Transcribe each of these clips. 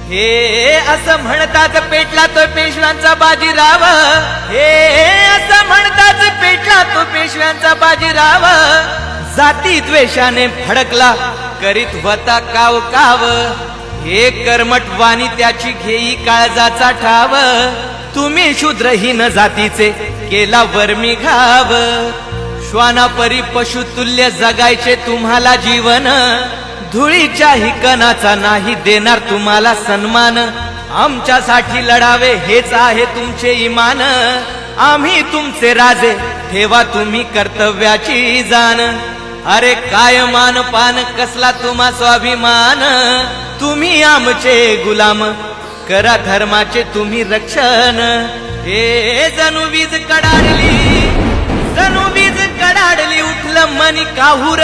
हे असं म्हणतात पेटला तो पेशव्यांचा बाजीराव, हे असं म्हणतात पेटला तो पेशव्यांचा बाजीराव, जाती द्वेषाने भडकला करीत होता काव काव, हे कर्मट वाणी त्याची घेई काळजाचा ठाव, तुम्ही शूद्रहीन जातीचे केला वर्मी घाव, श्वानापरी पशुतुल्य जगायचे तुम्हाला जीवन, धुळीच्याही कणाचा नाही देणार तुम्हाला सन्मान, आमच्यासाठी लढावे हेच आहे तुमचे इमान, आम्ही तुमचे राजे ठेवा तुम्ही कर्तव्याची जाण, अरे काय मान पान कसला तुम्हा स्वाभिमान, तुम्ही आमचे गुलाम करा धर्माचे तुम्ही रक्षण, हे जणू वीज कडाडली, जणू वीज कडाडली उठलं मनी काहूर,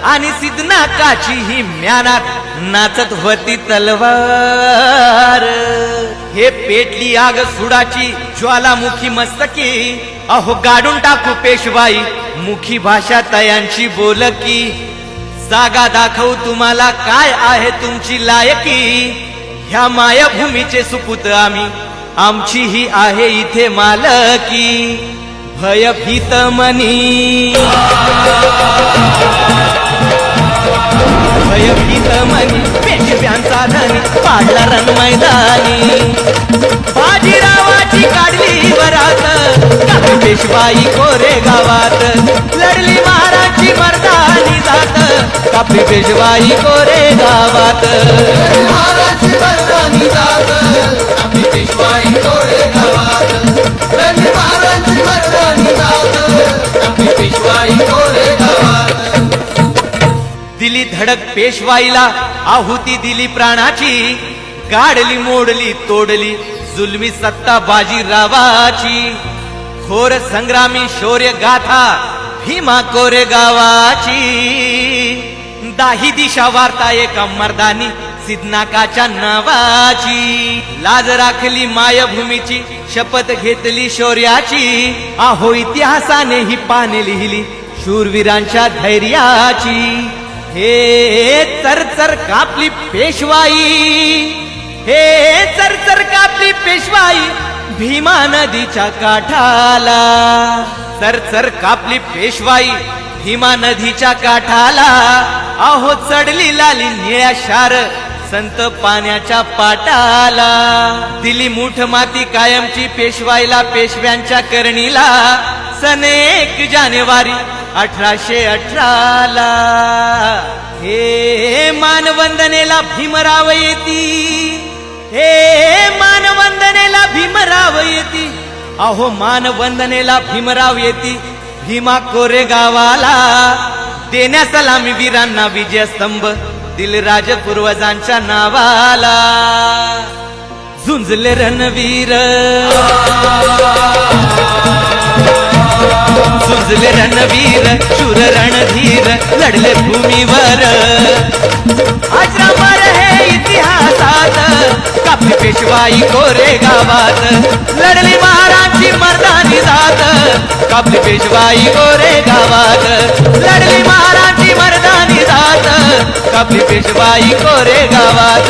आणि सिद्धनाकाची ही म्यानात नाचत होती तलवार, हे पेटली आग सुडाची ज्वालामुखी मस्तकी, अहो गाडून टाकू पेशवाई मुखी भाषा तयांची बोलकी, जागा दाखवू तुम्हाला काय आहे तुमची लायकी, ह्या मायाभूमीचे सुपूत आम्ही आमची ही आहे इथे मालकी, भयभीत मनी भयभीत मनी पेशव्यांचा धनी पाडला रण मैदानी, बाजीरावाची काढली वरात कापली पेशवाई कोरे गावात, लढली महाराजची मर्दानी जात कापली पेशवाई कोरे गावात, महाराजची मर्दानी जात कापली पेशवाई कोरे गावात, लढली महाराजची मर्दानी जात कापली पेशवाई कोरे गावात, दिली धडक पेशवाईला आहुती दिली प्राणाची, गाडली मोडली तोडली जुलमी सत्ता बाजीरावाची, खोर संग्रामी शौर्य गाथा भीमा कोरे गावाची, दाही दिशा वार्ता एका मर्दानी सिद्धनाकाच्या नावाची, लाज राखली मायभूमीची शपथ घेतली शौर्याची, आहो इतिहासाने ही पाने लिहिली शूरवीरांच्या धैर्याची, हे चरचर कापली पेशवाई, हे चरचर कापली पेशवाई भीमा नदीच्या काठाला, चरचर कापली पेशवाई भीमा नदीच्या काठाला, अहो चढली लाली निळ्या शार संत पाण्याच्या पाटाला, दिली मूठ माती कायमची पेशवाईला पेशव्यांच्या करणीला, सन 1 जानेवारी 1818 हे मानवंदनेला भीमराव येती, हे मानवंदनेला भीमराव येती, अहो मानवंदनेला भीमराव येती भीमा कोरे गावाला, देण्या सलामी वीरांना विजयस्तंभ दिल राज पूर्वजांच्या नावाला, झुंजले रणवीर झुंजले रणवीर शूर रणधीर लढले भूमीवर, अजरामर हे इतिहासात कापली पेशवाई कोरे गावात, लढली महाराजची मर्दानी जात कापली पेशवाई कोरे गावात, लढली महाराजची मर्दानी जात कापली पेशवाई कोरे गावात,